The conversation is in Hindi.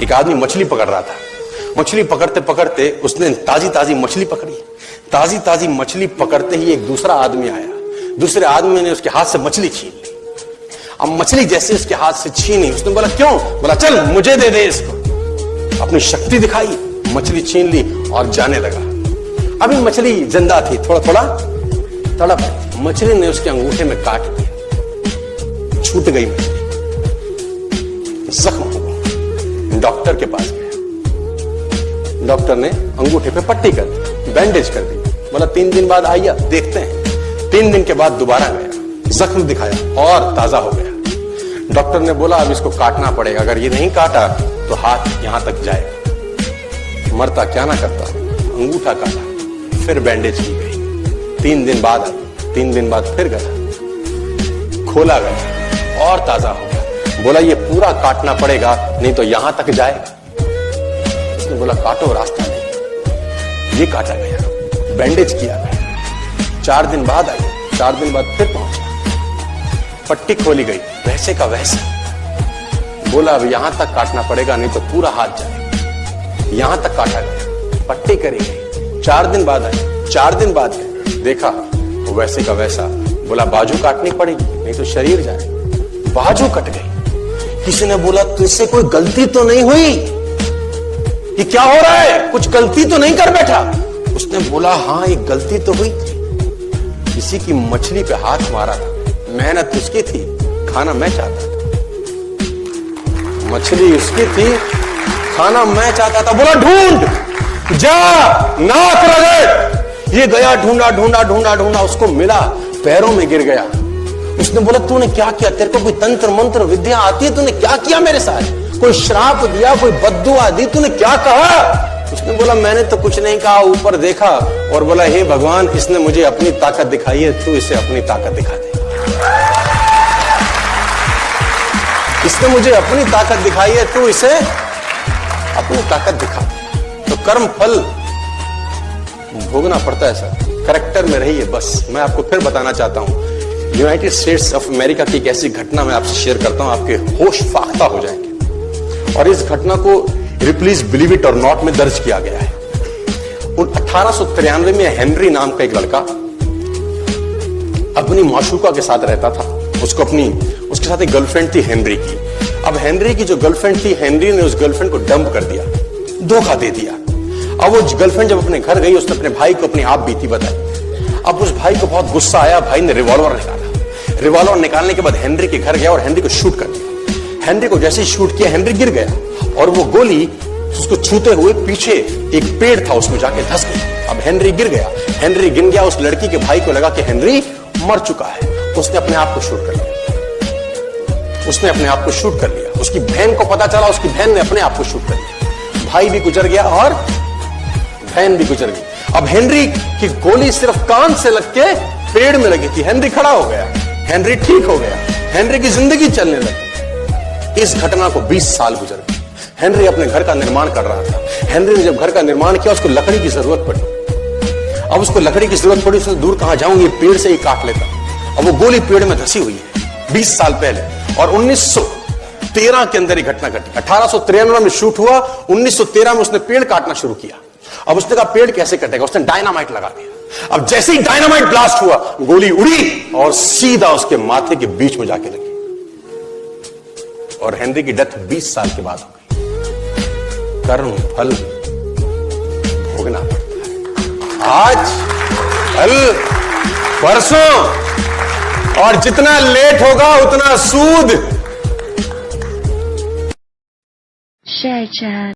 एक आदमी मछली पकड़ रहा था। मछली पकड़ते पकड़ते उसने ताजी ताजी मछली पकड़ी। ताजी ताजी मछली पकड़ते ही एक दूसरा आदमी आया। दूसरे आदमी ने उसके हाथ से मछली छीन ली। अब मछली जैसे उसके हाथ से छीनी, उसने बोला क्यों? बोला चल मुझे दे दे इसको। अपनी शक्ति दिखाई, मछली छीन ली और जाने लगा। अभी मछली जिंदा थी, थोड़ा थोड़ा तड़प। मछली ने उसके अंगूठे में काट दिया, छूट गई मछली, जख्म हो गया। डॉक्टर के पास गया। डॉक्टर ने अंगूठे पे पट्टी कर दी, बैंडेज कर दी। बोला 3 दिन बाद आइए देखते हैं। 3 दिन के बाद दोबारा गया, जख्म दिखाया और ताजा हो गया। डॉक्टर ने बोला अब इसको काटना पड़ेगा, अगर ये नहीं काटा तो हाथ यहां तक जाएगा। मरता क्या ना करता, अंगूठा काटा, फिर बैंडेज की गई। 3 दिन बाद आया, 3 दिन बाद फिर गया, खोला गया और ताजा हो गया। बोला ये पूरा काटना पड़ेगा नहीं तो यहां तक जाएगा। उसने बोला काटो, रास्ता नहीं। ये काटा गया, बैंडेज किया गया। 4 दिन बाद आए, 4 दिन बाद फिर पहुंचा, पट्टी खोली गई, वैसे का वैसे। बोला अब यहां तक काटना पड़ेगा नहीं तो पूरा हाथ जाएगा। यहां तक काटा गया, पट्टी करी गई। 4 दिन बाद आए, 4 दिन बाद देखा वो वैसे का वैसा। बोला बाजू काटनी पड़ेगी नहीं तो शरीर जाए। बाजू कट गई। किसी ने बोला तुझसे कोई गलती तो नहीं हुई? ये क्या हो रहा है? कुछ गलती तो नहीं कर बैठा? उसने बोला हाँ एक गलती तो हुई थी। किसी की मछली पे हाथ मारा था, मेहनत उसकी थी, खाना मैं चाहता था। मछली उसकी थी, खाना मैं चाहता था। बोला ढूंढ, जा, नाक रगड़। ये गया, ढूंढा ढूंढा ढूंढा ढूंढा, उसको मिला, पैरों में गिर गया। उसने बोला तूने क्या किया? तेरे को कोई तंत्र मंत्र विद्या आती है? तूने क्या किया मेरे साथ? कोई श्राप दिया, कोई बद्दुआ दी? तूने क्या कहा? उसने बोला मैंने तो कुछ नहीं कहा, ऊपर देखा और बोला हे भगवान इसने मुझे अपनी ताकत दिखाई है, तू इसे अपनी ताकत दिखा दे। इसने मुझे अपनी ताकत दिखाई है, तू इसे अपनी ताकत दिखा दे। तो कर्म फल भोगना पड़ता है सर, करेक्टर में रहिए बस। मैं आपको फिर बताना चाहता हूं, यूनाइटेड स्टेट्स ऑफ अमेरिका की एक ऐसी घटना मैं आपसे शेयर करता हूं, आपके होश फाख्ता हो जाएंगे। और इस घटना को प्लीज बिलीव इट और नॉट में दर्ज किया गया है। 1893 में हेनरी नाम का एक लड़का अपनी माशूका के साथ रहता था। उसके साथ एक गर्लफ्रेंड थी हेनरी की। अब हेनरी की जो गर्लफ्रेंड थी, हेनरी ने उस गर्लफ्रेंड को डंप कर दिया, धोखा दे दिया। अब वो गर्लफ्रेंड जब अपने घर गई, उसने अपने भाई को अपनी आप बीती बताई। अब उस भाई को बहुत गुस्सा आया, भाई ने रिवॉल्वर निकाला। रिवॉल्वर निकालने के बाद हेनरी के घर गया और हेनरी को शूट कर दिया। हेनरी को जैसे ही शूट किया, हेनरी गिर गया और वो गोली उसको छूते हुए पीछे एक पेड़ था उसमें जाके धंस गई। अब हेनरी गिर गया, हेनरी गिर गया। उस लड़की के भाई को लगा कि हेनरी मर चुका है, उसने अपने आप को शूट कर लिया। उसने अपने आप को शूट कर लिया। उसकी बहन को पता चला, उसकी बहन ने अपने आप को शूट कर लिया। भाई भी गुजर गया और बहन भी गुजर गई। अब हेनरी की गोली सिर्फ कान से लग के पेड़ में लगी थी। हेनरी खड़ा हो गया, हेनरी ठीक हो गया, हेनरी की जिंदगी चलने लगी। इस घटना को 20 साल गुजर गए। हेनरी अपने घर का निर्माण कर रहा था। हेनरी ने जब घर का निर्माण किया, उसको लकड़ी की जरूरत पड़ी। अब उसको लकड़ी की जरूरत पड़ी, उसने दूर कहां जाऊंगी, पेड़ से ही काट लेता। अब वो गोली पेड़ में धसी हुई है 20 साल पहले। और 1913 के अंदर ही घटना घटी। 1893 में शूट हुआ, 1913 में उसने पेड़ काटना शुरू किया। अब उसने कहा पेड़ कैसे कटेगा, उसने डायनामाइट लगा दिया। अब जैसे ही डायनामाइट ब्लास्ट हुआ, गोली उड़ी और सीधा उसके माथे के बीच में जाके लगी और हेनरी की डेथ 20 साल के बाद हो गई। कर्म फल भोगना पड़ता है, आज कल परसों, और जितना लेट होगा उतना सूद। Share chat.